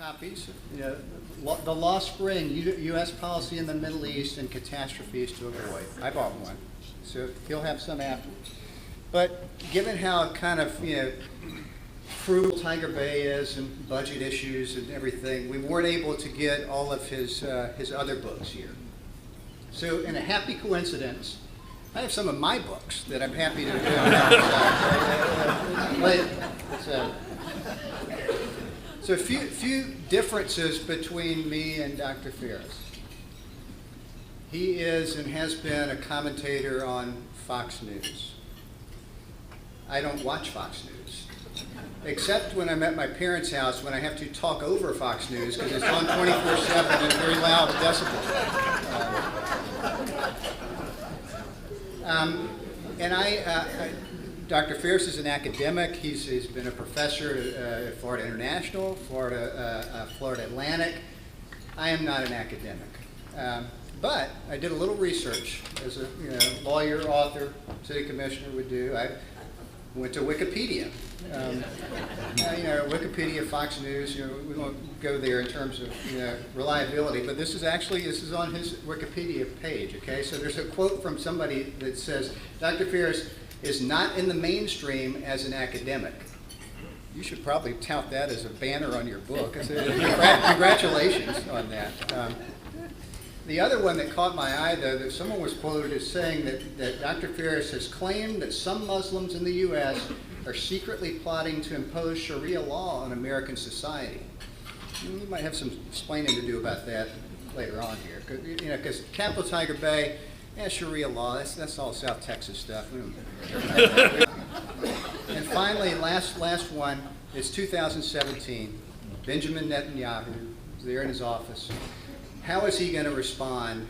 copies. You know, the Lost Spring, U.S. Policy in the Middle East and Catastrophes to Avoid. I bought one, so he'll have some afterwards. But given how kind of, frugal Tiger Bay is and budget issues and everything, we weren't able to get all of his other books here. So in a happy coincidence, I have some of my books that I'm happy to do later. So a few differences between me and Dr. Phares. He is and has been a commentator on Fox News. I don't watch Fox News, except when I'm at my parents' house when I have to talk over Fox News because it's on 24/7 and very loud decibel. Dr. Phares is an academic. He's been a professor at Florida International, Florida Atlantic. I am not an academic. But I did a little research as a lawyer, author, city commissioner would do. I went to Wikipedia. Wikipedia, Fox News, we won't go there in terms of reliability, but this is on his Wikipedia page, okay? So there's a quote from somebody that says, Dr. Phares is not in the mainstream as an academic. You should probably tout that as a banner on your book. Congratulations on that. The other one that caught my eye, though, that someone was quoted as saying that Dr. Phares has claimed that some Muslims in the U.S. are secretly plotting to impose Sharia law on American society. You might have some explaining to do about that later on here, because Capital Tiger Bay, Sharia law, that's all South Texas stuff. And finally, last one is 2017. Benjamin Netanyahu is there in his office. How is he going to respond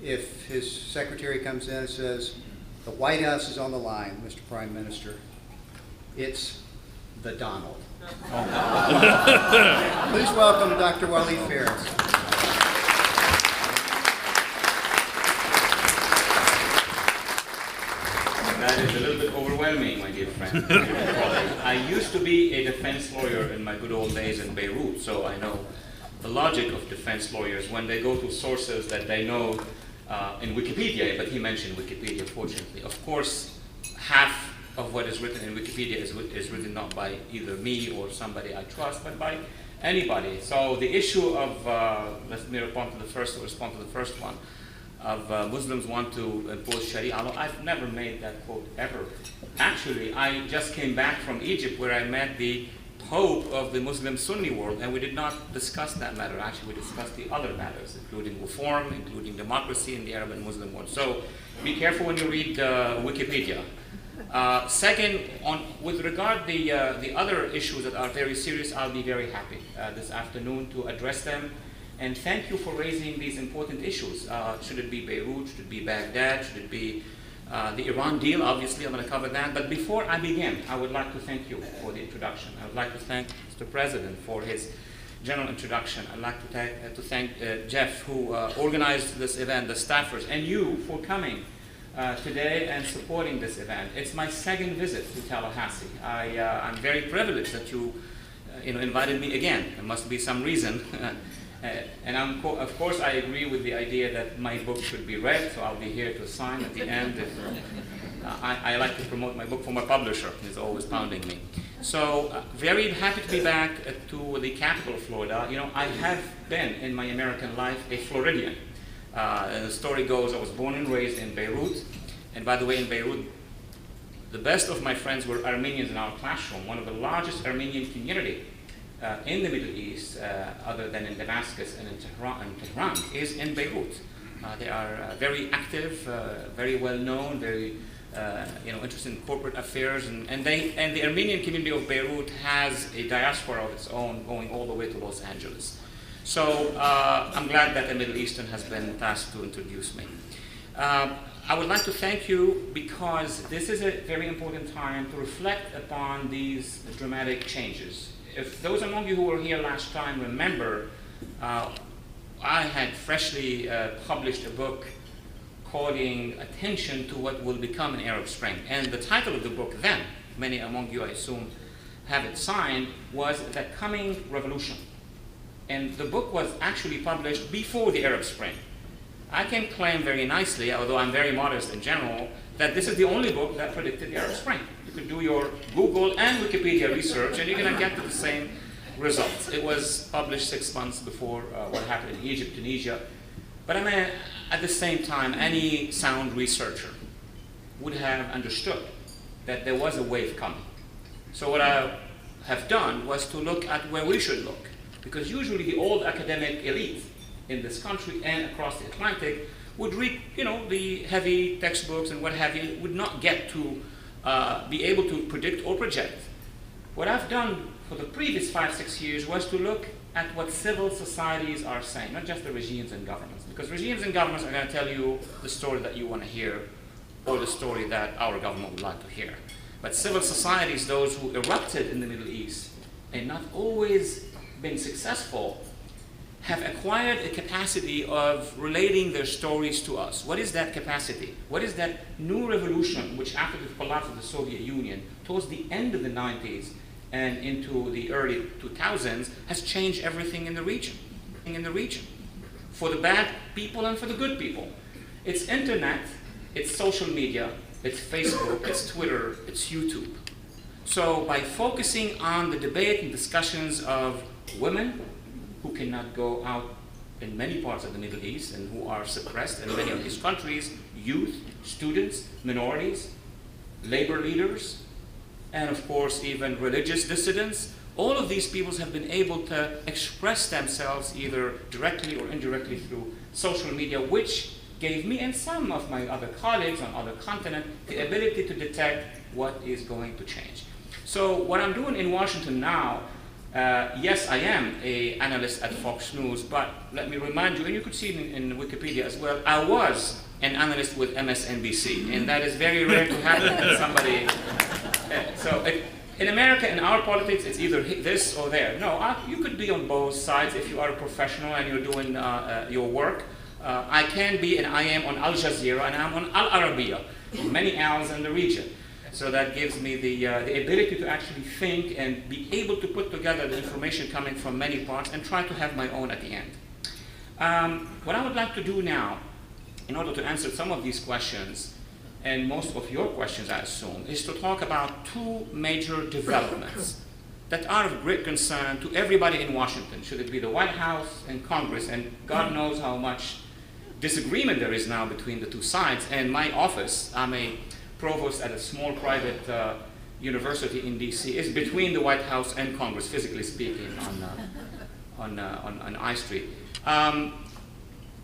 if his secretary comes in and says, the White House is on the line, Mr. Prime Minister. It's the Donald. Please welcome Dr. Walid Phares. That is a little bit overwhelming, my dear friend. I used to be a defense lawyer in my good old days in Beirut, so I know the logic of defense lawyers when they go to sources that they know in Wikipedia, but he mentioned Wikipedia, fortunately. Of course, half of what is written in Wikipedia is written not by either me or somebody I trust, but by anybody. So the issue of, let me respond to the first one, of Muslims want to impose Sharia law. I've never made that quote ever. Actually, I just came back from Egypt where I met the Pope of the Muslim Sunni world, and we did not discuss that matter. Actually, we discussed the other matters, including reform, including democracy in the Arab and Muslim world. So be careful when you read Wikipedia. Second, with regard the other issues that are very serious, I'll be very happy this afternoon to address them. And thank you for raising these important issues. Should it be Beirut? Should it be Baghdad? Should it be the Iran deal? Obviously, I'm going to cover that. But before I begin, I would like to thank you for the introduction. I would like to thank Mr. President for his general introduction. I'd like to thank Jeff, who organized this event, the staffers, and you for coming today and supporting this event. It's my second visit to Tallahassee. I'm very privileged that you invited me again. There must be some reason. And of course, I agree with the idea that my book should be read, so I'll be here to sign at the end. I like to promote my book for my publisher. He's always pounding me. So very happy to be back to the capital of Florida. I have been in my American life a Floridian. And the story goes, I was born and raised in Beirut. And by the way, in Beirut, the best of my friends were Armenians in our classroom, one of the largest Armenian community in the Middle East, other than in Damascus and in Tehran, is in Beirut. They are very active, very well known, very interested in corporate affairs, and the Armenian community of Beirut has a diaspora of its own, going all the way to Los Angeles. So I'm glad that a Middle Eastern has been tasked to introduce me. I would like to thank you because this is a very important time to reflect upon these dramatic changes. If those among you who were here last time remember, I had freshly published a book calling attention to what will become an Arab Spring. And the title of the book then, many among you I assume have it signed, was The Coming Revolution. And the book was actually published before the Arab Spring. I can claim very nicely, although I'm very modest in general, that this is the only book that predicted the Arab Spring. You could do your Google and Wikipedia research, and you're going to get to the same results. It was published 6 months before what happened in Egypt, Tunisia. But I mean, at the same time, any sound researcher would have understood that there was a wave coming. So what I have done was to look at where we should look. Because usually the old academic elite in this country and across the Atlantic would read, the heavy textbooks and what have you, would not get to be able to predict or project. What I've done for the previous 5-6 years was to look at what civil societies are saying, not just the regimes and governments. Because regimes and governments are going to tell you the story that you want to hear or the story that our government would like to hear. But civil societies, those who erupted in the Middle East and not always been successful, have acquired a capacity of relating their stories to us. What is that capacity? What is that new revolution which after the collapse of the Soviet Union, towards the end of the 90s and into the early 2000s, has changed everything in the region, for the bad people and for the good people. It's internet, it's social media, it's Facebook, it's Twitter, it's YouTube. So by focusing on the debate and discussions of women who cannot go out in many parts of the Middle East and who are suppressed in many of these countries, youth, students, minorities, labor leaders, and of course even religious dissidents, all of these peoples have been able to express themselves either directly or indirectly through social media, which gave me and some of my other colleagues on other continents the ability to detect what is going to change. So what I'm doing in Washington now, yes, I am an analyst at Fox News, but let me remind you, and you could see it in Wikipedia as well, I was an analyst with MSNBC, and that is very rare to happen that somebody... in America, in our politics, it's either this or there. No, you could be on both sides if you are a professional and you're doing your work. I can be, and I am on Al Jazeera, and I'm on Al Arabiya, many Al's in the region. So that gives me the ability to actually think and be able to put together the information coming from many parts and try to have my own at the end. What I would like to do now, in order to answer some of these questions, and most of your questions I assume, is to talk about two major developments that are of great concern to everybody in Washington, should it be the White House and Congress, and God knows how much disagreement there is now between the two sides. And my office, I'm a provost at a small private university in DC, is between the White House and Congress, physically speaking, on I Street.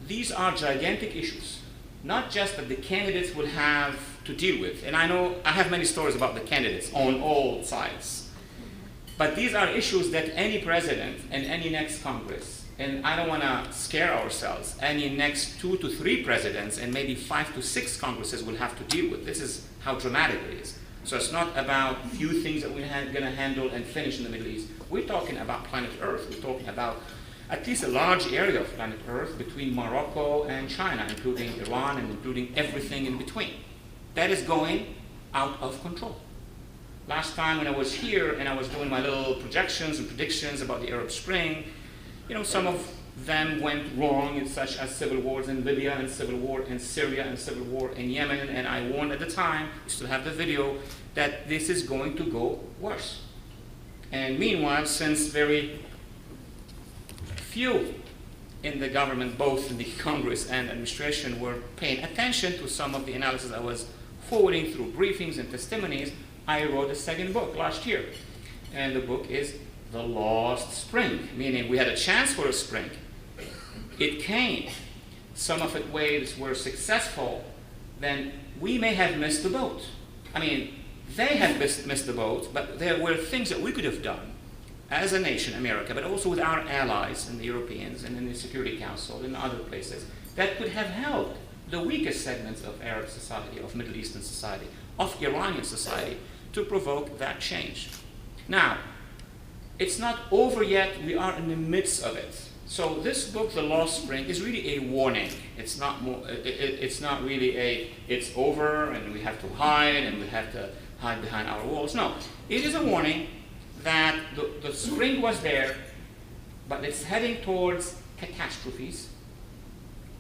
These are gigantic issues, not just that the candidates will have to deal with. And I know I have many stories about the candidates on all sides. But these are issues that any president and any next Congress, and I don't want to scare ourselves, any next 2 to 3 presidents and maybe 5 to 6 Congresses will have to deal with. This is how dramatic it is. So it's not about few things that we're going to handle and finish in the Middle East. We're talking about planet Earth. We're talking about at least a large area of planet Earth between Morocco and China, including Iran and including everything in between. That is going out of control. Last time when I was here and I was doing my little projections and predictions about the Arab Spring, some of them went wrong, such as civil wars in Libya and civil war in Syria and civil war in Yemen, and I warned at the time, we still have the video, that this is going to go worse. And meanwhile, since very few in the government, both in the Congress and administration, were paying attention to some of the analysis I was forwarding through briefings and testimonies, I wrote a second book last year. And the book is The Lost Spring, meaning we had a chance for a spring. It came. Some of its waves were successful. Then we may have missed the boat. I mean, they have missed the boat, but there were things that we could have done as a nation, America, but also with our allies and the Europeans and in the Security Council and other places, that could have helped the weakest segments of Arab society, of Middle Eastern society, of Iranian society, to provoke that change. Now, it's not over yet. We are in the midst of it. So this book, The Lost Spring, is really a warning. It's not really it's over and we have to hide and we have to hide behind our walls. No, it is a warning that the spring was there. but it's heading towards catastrophes,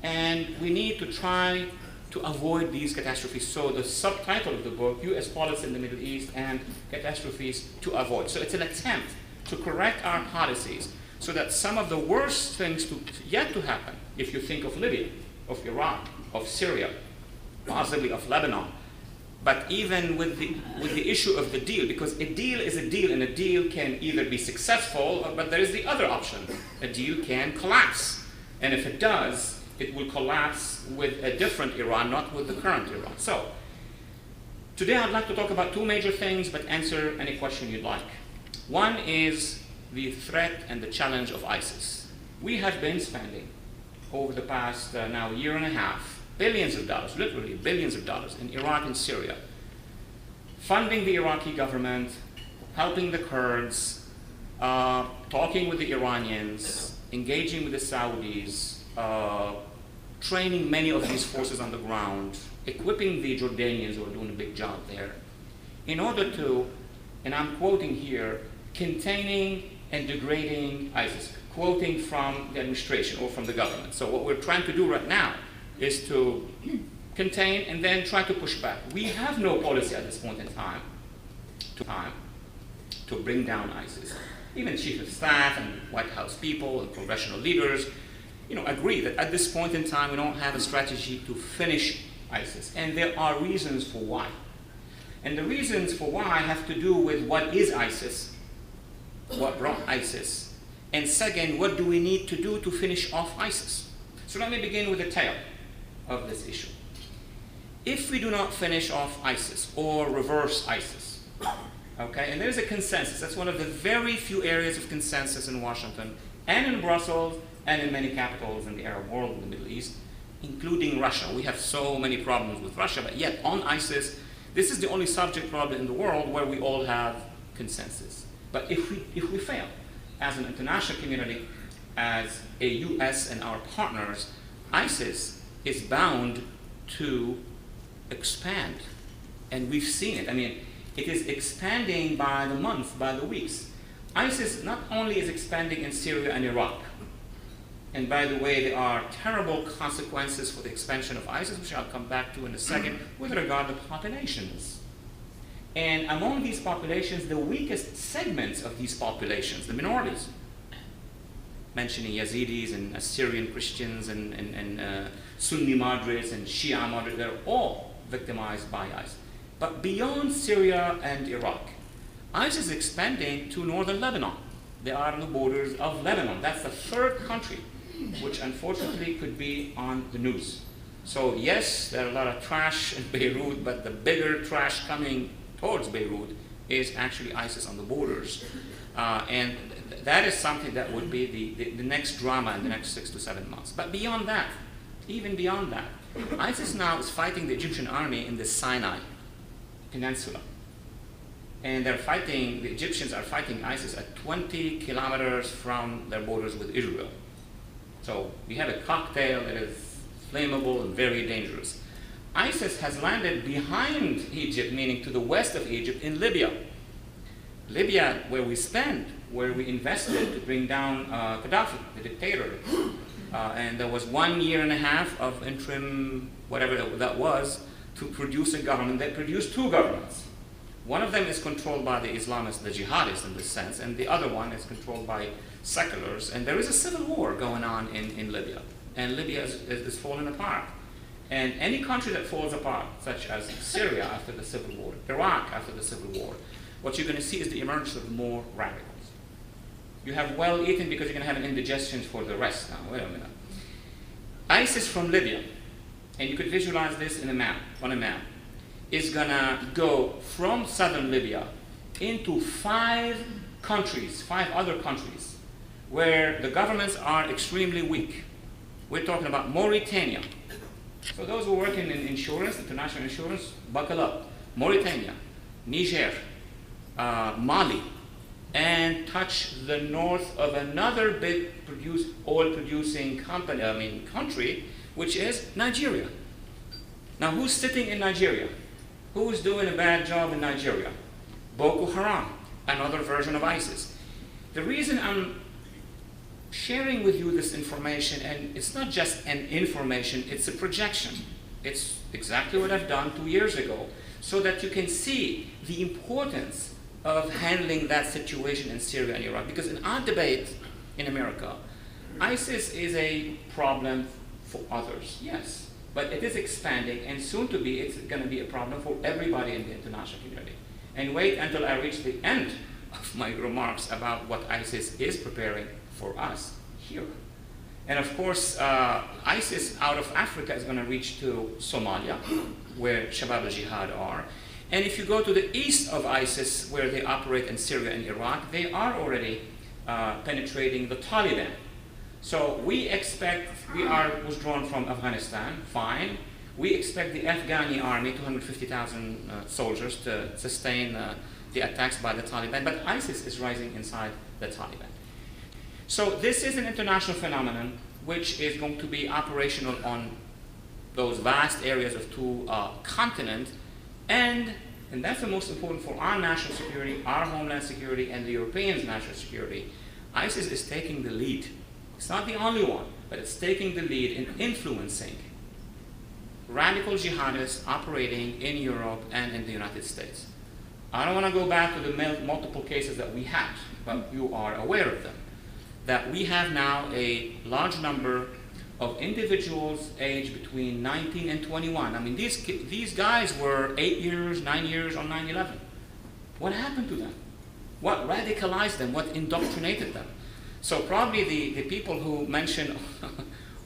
and we need to try to avoid these catastrophes. So the subtitle of the book, U.S. Policy in the Middle East and Catastrophes to Avoid. So it's an attempt to correct our policies so that some of the worst things yet to happen, if you think of Libya, of Iraq, of Syria, possibly of Lebanon, but even with the issue of the deal, because a deal is a deal, and a deal can either be successful, but there is the other option. A deal can collapse, and if it does, it will collapse with a different Iran, not with the current Iran. So, today I'd like to talk about two major things, but answer any question you'd like. One is the threat and the challenge of ISIS. We have been spending, over the past now year and a half, billions of dollars, literally billions of dollars, in Iraq and Syria, funding the Iraqi government, helping the Kurds, talking with the Iranians, engaging with the Saudis, training many of these forces on the ground, equipping the Jordanians who are doing a big job there, in order to, and I'm quoting here, containing and degrading ISIS, quoting from the administration or from the government. So what we're trying to do right now is to contain and then try to push back. We have no policy at this point in time to bring down ISIS. Even chief of staff and White House people and congressional leaders, agree that at this point in time we don't have a strategy to finish ISIS, and there are reasons for why. And the reasons for why have to do with what is ISIS, what brought ISIS, and second, what do we need to do to finish off ISIS? So let me begin with the tail of this issue. If we do not finish off ISIS or reverse ISIS, okay, and there's a consensus, that's one of the very few areas of consensus in Washington and in Brussels and in many capitals in the Arab world, in the Middle East, including Russia. We have so many problems with Russia, but yet on ISIS, this is the only subject probably in the world where we all have consensus. But if we fail as an international community, as a US and our partners, ISIS is bound to expand. And we've seen it. I mean, it is expanding by the months, by the weeks. ISIS not only is expanding in Syria and Iraq, and by the way, there are terrible consequences for the expansion of ISIS, which I'll come back to in a second, with regard to populations. And among these populations, the weakest segments of these populations, the minorities, mentioning Yazidis and Assyrian Christians and Sunni moderates and Shia moderates, they're all victimized by ISIS. But beyond Syria and Iraq, ISIS is expanding to northern Lebanon. They are on the borders of Lebanon. That's the third country, which unfortunately could be on the news. So yes, there are a lot of trash in Beirut, but the bigger trash coming towards Beirut is actually ISIS on the borders. And that is something that would be the next drama in the next 6 to 7 months. But beyond that, even beyond that, ISIS now is fighting the Egyptian army in the Sinai Peninsula. And the Egyptians are fighting ISIS at 20 kilometers from their borders with Israel. So we have a cocktail that is flammable and very dangerous. ISIS has landed behind Egypt, meaning to the west of Egypt, in Libya. Libya, where we invested to bring down Gaddafi, the dictator. And there was 1.5 years of interim, whatever that was, to produce a government that produced two governments. One of them is controlled by the Islamists, the jihadists in this sense, and the other one is controlled by seculars. And there is a civil war going on in Libya. And Libya is falling apart. And any country that falls apart, such as Syria after the civil war, Iraq after the civil war, what you're going to see is the emergence of more radicals. You have well eaten because you're going to have an indigestion for the rest now. Wait a minute. ISIS from Libya, and you could visualize this on a map, is going to go from southern Libya into 5 other countries, where the governments are extremely weak. We're talking about Mauritania. So those who work in insurance, international insurance, buckle up. Mauritania, Niger, Mali, and touch the north of another big oil-producing country, which is Nigeria. Now, who's sitting in Nigeria? Who's doing a bad job in Nigeria? Boko Haram, another version of ISIS. The reason I'm sharing with you this information, and it's not just an information, it's a projection. It's exactly what I've done 2 years ago, so that you can see the importance of handling that situation in Syria and Iraq. Because in our debate in America, ISIS is a problem for others, yes, but it is expanding, and soon to be, it's going to be a problem for everybody in the international community. And wait until I reach the end of my remarks about what ISIS is preparing for us here. And of course, ISIS out of Africa is going to reach to Somalia, where Shabab al-Jihad are. And if you go to the east of ISIS, where they operate in Syria and Iraq, they are already penetrating the Taliban. So we expect, we are withdrawn from Afghanistan, fine. We expect the Afghani army, 250,000 soldiers, to sustain the attacks by the Taliban, but ISIS is rising inside the Taliban. So this is an international phenomenon which is going to be operational on those vast areas of two continents, and that's the most important for our national security, our homeland security, and the Europeans' national security. ISIS is taking the lead. It's not the only one, but it's taking the lead in influencing radical jihadists operating in Europe and in the United States. I don't want to go back to the multiple cases that we had, but you are aware of them. That we have now a large number of individuals aged between 19 and 21. I mean, these guys were 8 years, 9 years on 9/11. What happened to them? What radicalized them? What indoctrinated them? So probably the people who mention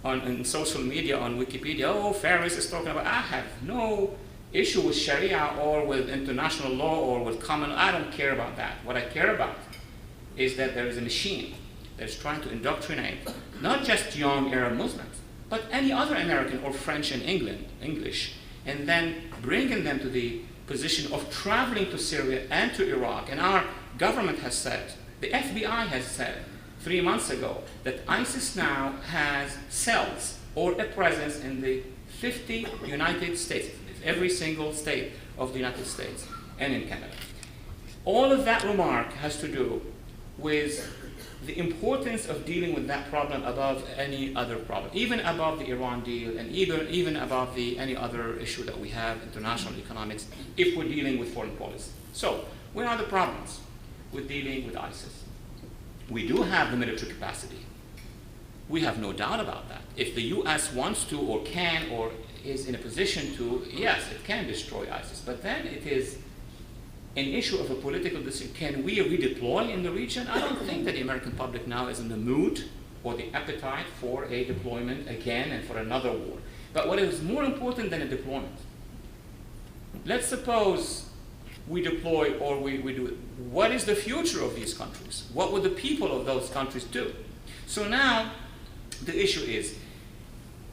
on social media, on Wikipedia, oh, Phares is talking about, I have no issue with Sharia or with international law or with common, I don't care about that. What I care about is that there is a machine that's trying to indoctrinate not just young Arab Muslims, but any other American or French and English, and then bringing them to the position of traveling to Syria and to Iraq. And our government has said, the FBI has said 3 months ago, that ISIS now has cells or a presence in the 50 United States, every single state of the United States and in Canada. All of that remark has to do with the importance of dealing with that problem above any other problem, even above the Iran deal and even above any other issue that we have, international economics, if we're dealing with foreign policy. So, where are the problems with dealing with ISIS? We do have the military capacity. We have no doubt about that. If the US wants to or can or is in a position to, yes, it can destroy ISIS, but then it is an issue of a political decision. Can we redeploy in the region? I don't think that the American public now is in the mood or the appetite for a deployment again and for another war. But what is more important than a deployment? Let's suppose we deploy or we do it. What is the future of these countries? What would the people of those countries do? So now the issue is,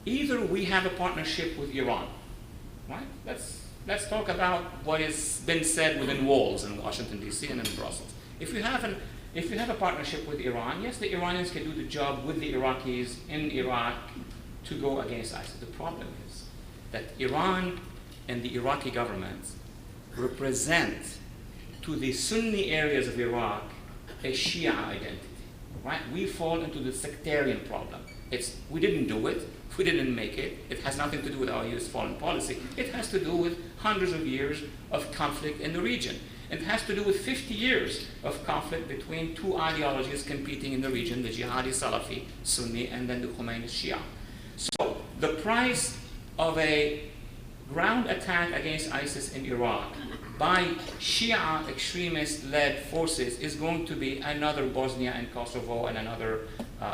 either we have a partnership with Iran, right? Let's talk about what has been said within walls in Washington, D.C. and in Brussels. If you have a partnership with Iran, yes, the Iranians can do the job with the Iraqis in Iraq to go against ISIS. The problem is that Iran and the Iraqi governments represent to the Sunni areas of Iraq a Shia identity, right? We fall into the sectarian problem. We didn't do it, we didn't make it. It has nothing to do with our U.S. foreign policy. It has to do with hundreds of years of conflict in the region. It has to do with 50 years of conflict between two ideologies competing in the region, the Jihadi Salafi Sunni and then the Khomeini Shia. So the price of a ground attack against ISIS in Iraq by Shia extremist-led forces is going to be another Bosnia and Kosovo and another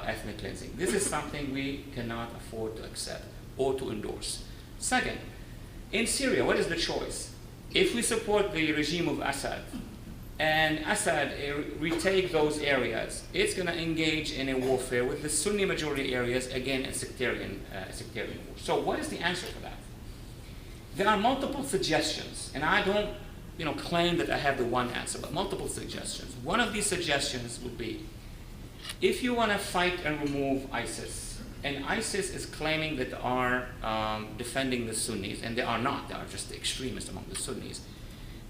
ethnic cleansing. This is something we cannot afford to accept or to endorse. Second, in Syria, what is the choice? If we support the regime of Assad and Assad retake those areas, it's going to engage in a warfare with the Sunni majority areas, again a sectarian war. So what is the answer for that? There are multiple suggestions, and I don't claim that I have the one answer, but multiple suggestions. One of these suggestions would be, if you want to fight and remove ISIS, and ISIS is claiming that they are defending the Sunnis, and they are not, they are just the extremists among the Sunnis,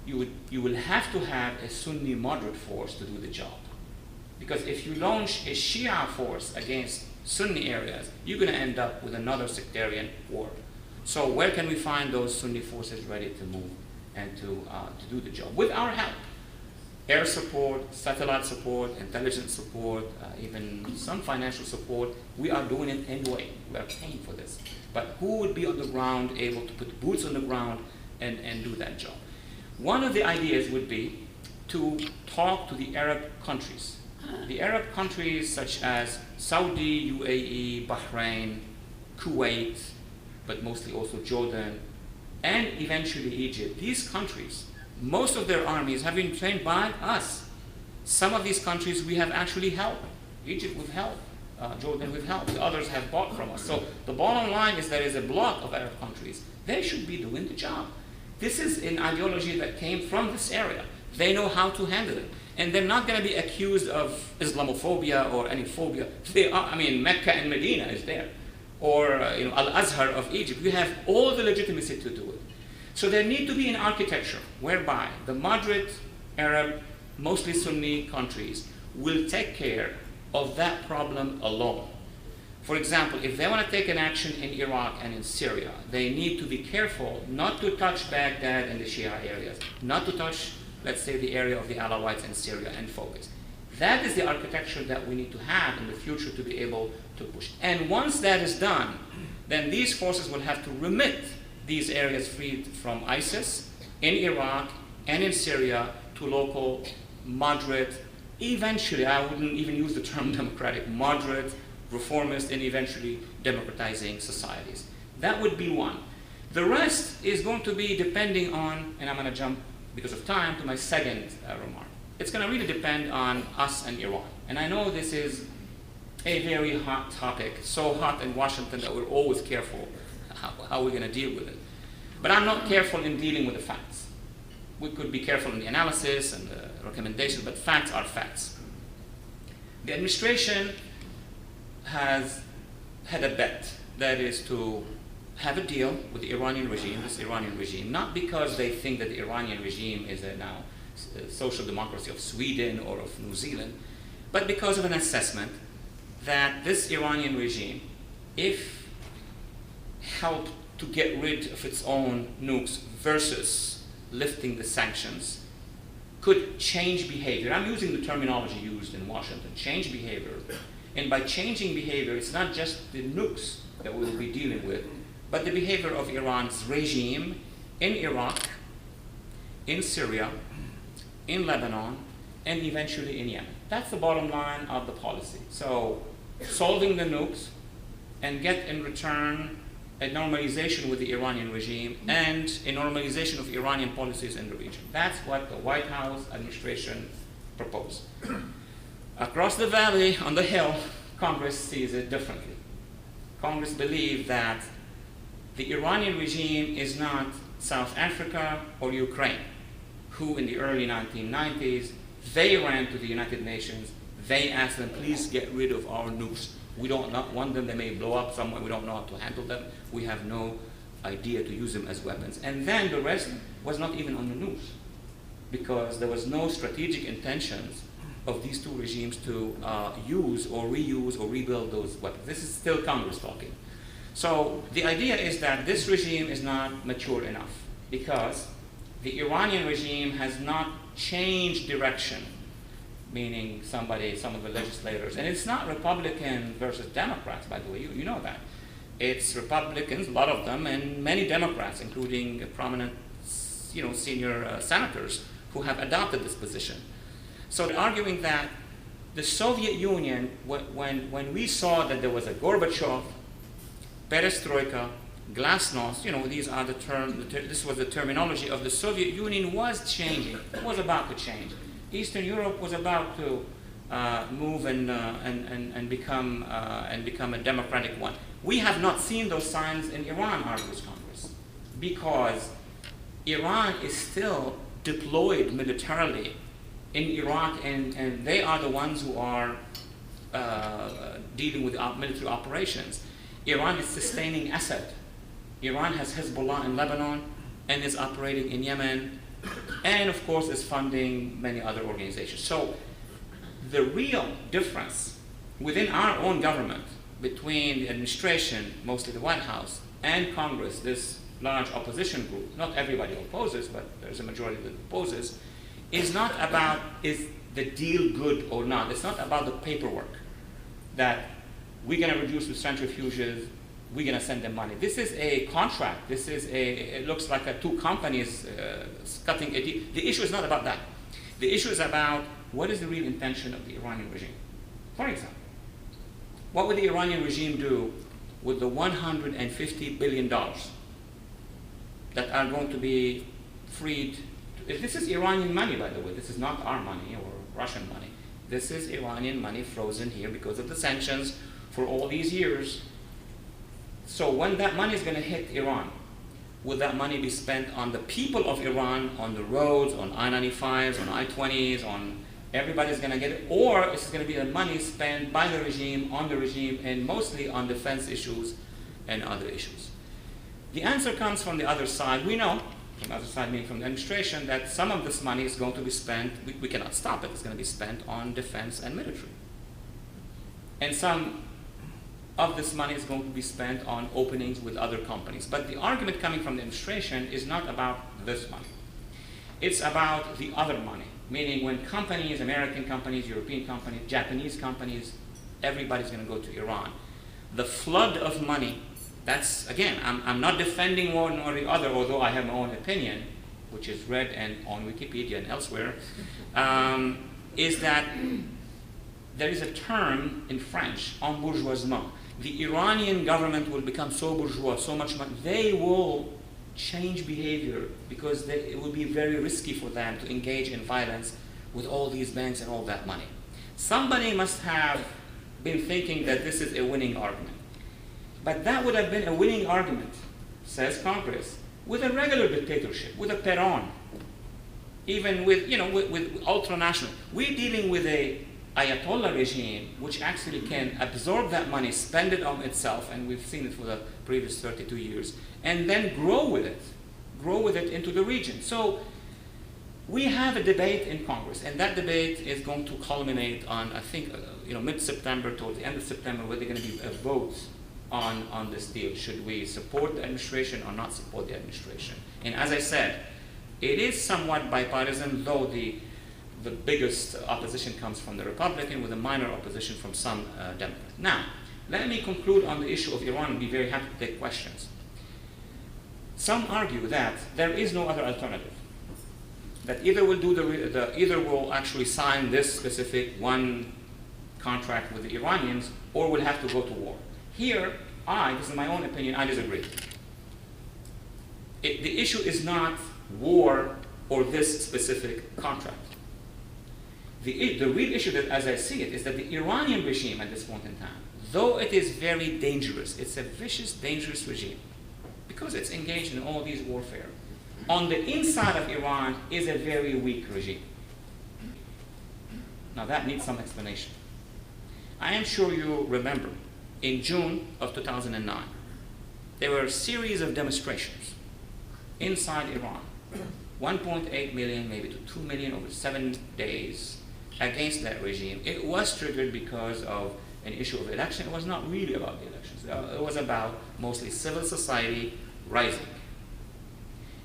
you will have to have a Sunni moderate force to do the job. Because if you launch a Shia force against Sunni areas, you're going to end up with another sectarian war. So where can we find those Sunni forces ready to move and to do the job? With our help. Air support, satellite support, intelligence support, even some financial support. We are doing it anyway. We are paying for this. But who would be on the ground, able to put boots on the ground and do that job? One of the ideas would be to talk to the Arab countries. The Arab countries such as Saudi, UAE, Bahrain, Kuwait, but mostly also Jordan, and eventually Egypt. These countries, most of their armies have been trained by us. Some of these countries we have actually helped. Egypt we've helped, Jordan we've helped, the others have bought from us. So the bottom line is there is a block of Arab countries. They should be doing the job. This is an ideology that came from this area. They know how to handle it. And they're not going to be accused of Islamophobia or any phobia. They are, I mean, Mecca and Medina is there. Or Al-Azhar of Egypt. We have all the legitimacy to do it. So there need to be an architecture whereby the moderate Arab, mostly Sunni countries will take care of that problem alone. For example, if they want to take an action in Iraq and in Syria, they need to be careful not to touch Baghdad and the Shia areas, not to touch, let's say, the area of the Alawites in Syria and focus. That is the architecture that we need to have in the future to be able to push. And once that is done, then these forces will have to remit these areas freed from ISIS in Iraq and in Syria to local, moderate, eventually, I wouldn't even use the term democratic, moderate, reformist, and eventually democratizing societies. That would be one. The rest is going to be depending on, and I'm going to jump because of time to my second remark. It's going to really depend on us and Iran. And I know this is a very hot topic, so hot in Washington that we're always careful how we're going to deal with it. But I'm not careful in dealing with the facts. We could be careful in the analysis and the recommendation, but facts are facts. The administration has had a bet, that is to have a deal with the Iranian regime, this Iranian regime, not because they think that the Iranian regime is now social democracy of Sweden or of New Zealand, but because of an assessment that this Iranian regime, if helped to get rid of its own nukes versus lifting the sanctions, could change behavior. I'm using the terminology used in Washington, change behavior. And by changing behavior, it's not just the nukes that we will be dealing with, but the behavior of Iran's regime in Iraq, in Syria, in Lebanon, and eventually in Yemen. That's the bottom line of the policy. So solving the nukes and get in return a normalization with the Iranian regime and a normalization of Iranian policies in the region. That's what the White House administration proposed. Across the valley, on the hill, Congress sees it differently. Congress believes that the Iranian regime is not South Africa or Ukraine, who in the early 1990s, they ran to the United Nations, they asked them, please get rid of our nukes. We don't not want them, they may blow up somewhere, we don't know how to handle them, we have no idea to use them as weapons. And then the rest was not even on the nukes, because there was no strategic intentions of these two regimes to use or reuse or rebuild those weapons. This is still Congress talking. So the idea is that this regime is not mature enough because the Iranian regime has not changed direction, meaning some of the legislators, and it's not Republican versus Democrats, by the way, you know that. It's Republicans, a lot of them, and many Democrats, including prominent senior senators who have adopted this position. So they're arguing that the Soviet Union, when we saw that there was a Gorbachev, perestroika, glasnost, these are the terms, this was the terminology of the Soviet Union was changing, it was about to change. Eastern Europe was about to move and become a democratic one. We have not seen those signs in Iran, argues Congress, because Iran is still deployed militarily in Iraq, and they are the ones who are dealing with military operations. Iran is sustaining Assad. Iran has Hezbollah in Lebanon and is operating in Yemen, and of course is funding many other organizations. So the real difference within our own government between the administration, mostly the White House, and Congress, this large opposition group, not everybody opposes, but there's a majority that opposes, is not about is the deal good or not. It's not about the paperwork that we're going to reduce the centrifuges, we're going to send them money. This is a contract. This is it looks like two companies cutting a deal. The issue is not about that. The issue is about what is the real intention of the Iranian regime. For example, what would the Iranian regime do with the $150 billion that are going to be freed? This is Iranian money, by the way. This is not our money or Russian money. This is Iranian money frozen here because of the sanctions for all these years. So when that money is going to hit Iran, will that money be spent on the people of Iran, on the roads, on I-95s, on I-20s, on everybody's going to get it? Or is it going to be the money spent by the regime, on the regime, and mostly on defense issues and other issues? The answer comes from the other side. We know, from the other side meaning from the administration, that some of this money is going to be spent, we cannot stop it, it's going to be spent on defense and military. And some of this money is going to be spent on openings with other companies. But the argument coming from the administration is not about this money. It's about the other money, meaning when companies, American companies, European companies, Japanese companies, everybody's going to go to Iran. The flood of money, that's, again, I'm not defending one or the other, although I have my own opinion, which is read and on Wikipedia and elsewhere, is that there is a term in French, embourgeoisement. The Iranian government will become so bourgeois, so much money, they will change behavior because it will be very risky for them to engage in violence with all these banks and all that money. Somebody must have been thinking that this is a winning argument. But that would have been a winning argument, says Congress, with a regular dictatorship, with a Peron, even with, with ultranational. We're dealing with a Ayatollah regime, which actually can absorb that money, spend it on itself, and we've seen it for the previous 32 years, and then grow with it into the region. So we have a debate in Congress, and that debate is going to culminate on, I think, mid-September, towards the end of September, where there's going to be a vote on this deal. Should we support the administration or not support the administration? And as I said, it is somewhat bipartisan, though the biggest opposition comes from the Republican, with a minor opposition from some Democrats. Now, let me conclude on the issue of Iran and be very happy to take questions. Some argue that there is no other alternative. That either will either will actually sign this specific one contract with the Iranians, or will have to go to war. Here, this is my own opinion, I disagree. The issue is not war or this specific contract. The real issue, that, as I see it, is that the Iranian regime at this point in time, though it is very dangerous, it's a vicious, dangerous regime, because it's engaged in all these warfare, on the inside of Iran is a very weak regime. Now that needs some explanation. I am sure you remember, in June of 2009, there were a series of demonstrations inside Iran, 1.8 million, maybe to 2 million over 7 days, against that regime. It was triggered because of an issue of election. It was not really about the elections. It was about mostly civil society rising.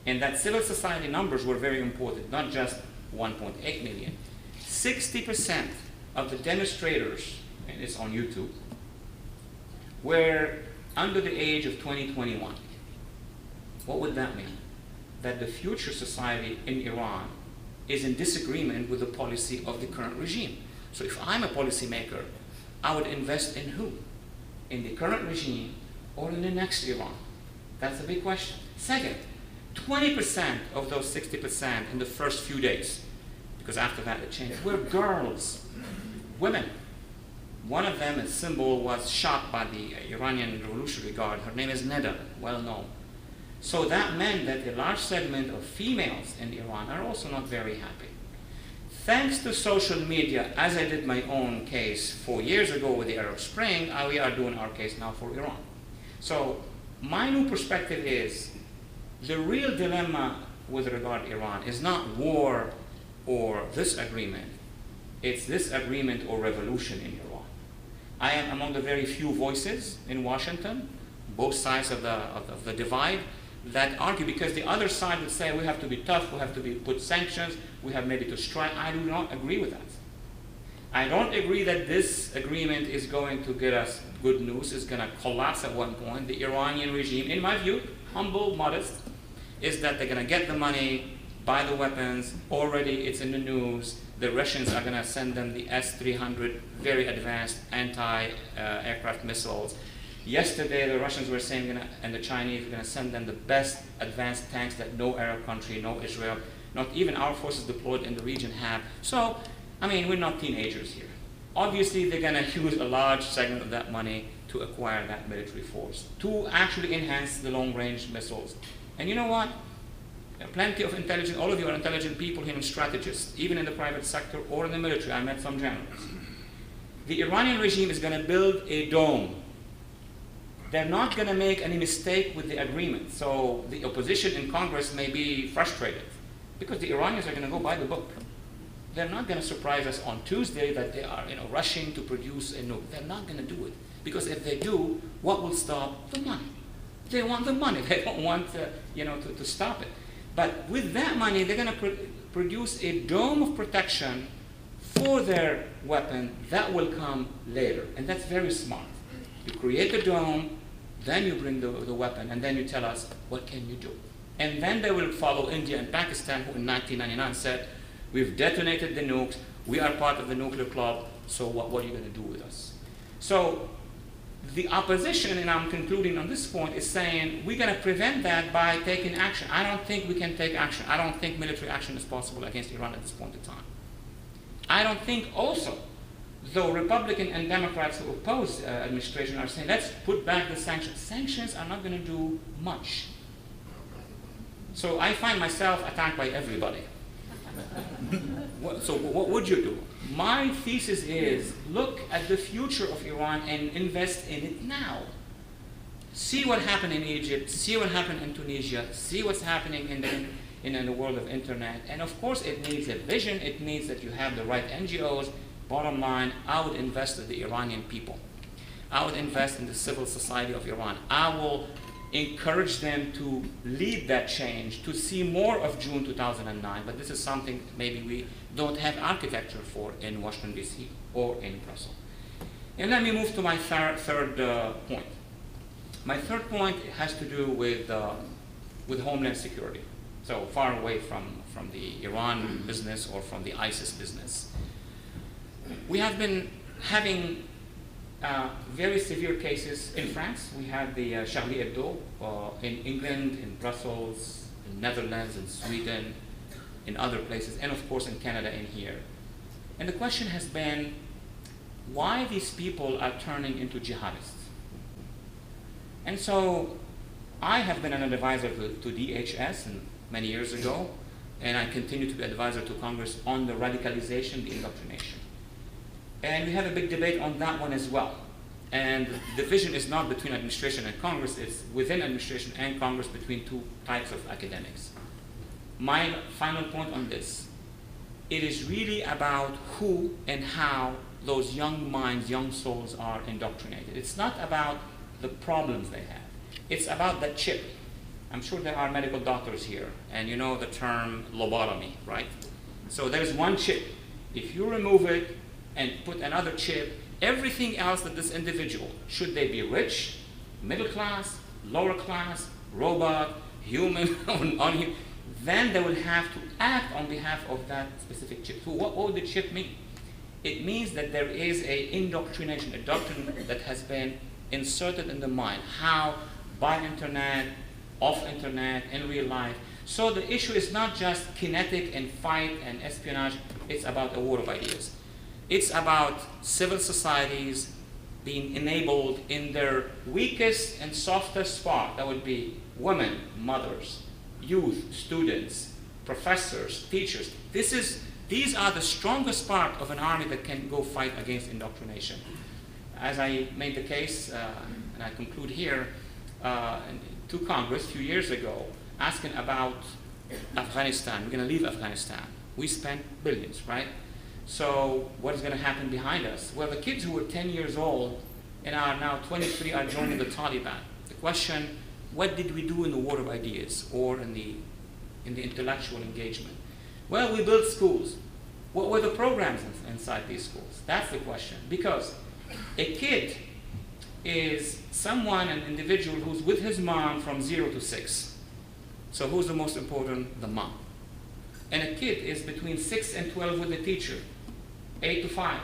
And that civil society numbers were very important, not just 1.8 million. 60% of the demonstrators, and it's on YouTube, were under the age of 21. What would that mean? That the future society in Iran is in disagreement with the policy of the current regime. So if I'm a policymaker, I would invest in who? In the current regime or in the next Iran? That's a big question. Second, 20% of those 60% in the first few days, because after that it changed, were girls, women. One of them, a symbol, was shot by the Iranian Revolutionary Guard. Her name is Neda, well known. So that meant that a large segment of females in Iran are also not very happy. Thanks to social media, as I did my own case 4 years ago with the Arab Spring, we are doing our case now for Iran. So my new perspective is, the real dilemma with regard to Iran is not war or this agreement. It's this agreement or revolution in Iran. I am among the very few voices in Washington, both sides of the divide, that argue, because the other side would say we have to be tough, we have to put sanctions, we have maybe to strike. I do not agree with that. I don't agree that this agreement is going to get us good news. It's going to collapse at one point. The Iranian regime, in my view, humble, modest, is that they're going to get the money, buy the weapons. Already it's in the news. The Russians are going to send them the S-300, very advanced anti-aircraft missiles. Yesterday, the Russians were saying, and the Chinese were going to send them the best advanced tanks that no Arab country, no Israel, not even our forces deployed in the region have. So, I mean, we're not teenagers here. Obviously, they're going to use a large segment of that money to acquire that military force, to actually enhance the long-range missiles. And you know what? There are plenty of intelligent, all of you are intelligent people here and strategists, even in the private sector or in the military. I met some generals. The Iranian regime is going to build a dome. They're not going to make any mistake with the agreement. So the opposition in Congress may be frustrated because the Iranians are going to go by the book. They're not going to surprise us on Tuesday that they are rushing to produce a nuke. They're not going to do it. Because if they do, what will stop? The money. They want the money. They don't want to stop it. But with that money, they're going to produce a dome of protection for their weapon that will come later. And that's very smart. You create a dome, then you bring the weapon, and then you tell us, what can you do? And then they will follow India and Pakistan, who in 1999 said, we've detonated the nukes, we are part of the nuclear club, so what are you going to do with us? So the opposition, and I'm concluding on this point, is saying we're going to prevent that by taking action. I don't think we can take action. I don't think military action is possible against Iran at this point in time. I don't think also, though Republican and Democrats who oppose administration are saying, let's put back the sanctions. Sanctions are not going to do much. So I find myself attacked by everybody. So what would you do? My thesis is, look at the future of Iran and invest in it now. See what happened in Egypt, see what happened in Tunisia, see what's happening in the world of internet. And of course it needs a vision, it needs that you have the right NGOs. Bottom line, I would invest in the Iranian people. I would invest in the civil society of Iran. I will encourage them to lead that change, to see more of June 2009, but this is something maybe we don't have architecture for in Washington, D.C. or in Brussels. And let me move to my third point. My third point has to do with homeland security, so far away from the Iran business or from the ISIS business. We have been having very severe cases in France. We had the Charlie Hebdo in England, in Brussels, in Netherlands, in Sweden, in other places, and of course in Canada and here. And the question has been, why these people are turning into jihadists? And so I have been an advisor to DHS many years ago, and I continue to be advisor to Congress on the radicalization, the indoctrination. And we have a big debate on that one as well. And the division is not between administration and Congress, it's within administration and Congress between two types of academics. My final point on this, it is really about who and how those young minds, young souls are indoctrinated. It's not about the problems they have. It's about that chip. I'm sure there are medical doctors here, and you know the term lobotomy, right? So there's one chip. If you remove it and put another chip, everything else that this individual, should they be rich, middle class, lower class, robot, human, unhuman, then they will have to act on behalf of that specific chip. So what would the chip mean? It means that there is an indoctrination, a doctrine that has been inserted in the mind, how by internet, off internet, in real life. So the issue is not just kinetic and fight and espionage, it's about a war of ideas. It's about civil societies being enabled in their weakest and softest spot. That would be women, mothers, youth, students, professors, teachers. These are the strongest part of an army that can go fight against indoctrination. As I made the case, and I conclude here, to Congress a few years ago, asking about Afghanistan. We're going to leave Afghanistan. We spent billions, right? So what is going to happen behind us? Well, the kids who were 10 years old and are now 23 are joining the Taliban. The question, what did we do in the war of ideas or in the intellectual engagement? Well, we built schools. What were the programs inside these schools? That's the question. Because a kid is someone, an individual who's with his mom from 0 to 6. So who's the most important? The mom. And a kid is between 6 and 12 with the teacher, 8 to 5.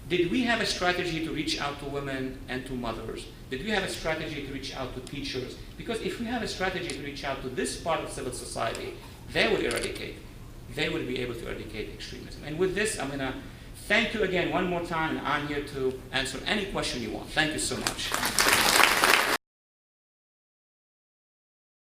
Did we have a strategy to reach out to women and to mothers? Did we have a strategy to reach out to teachers? Because if we have a strategy to reach out to this part of civil society, they would be able to eradicate extremism. And with this, I'm going to thank you again one more time, and I'm here to answer any question you want. Thank you so much.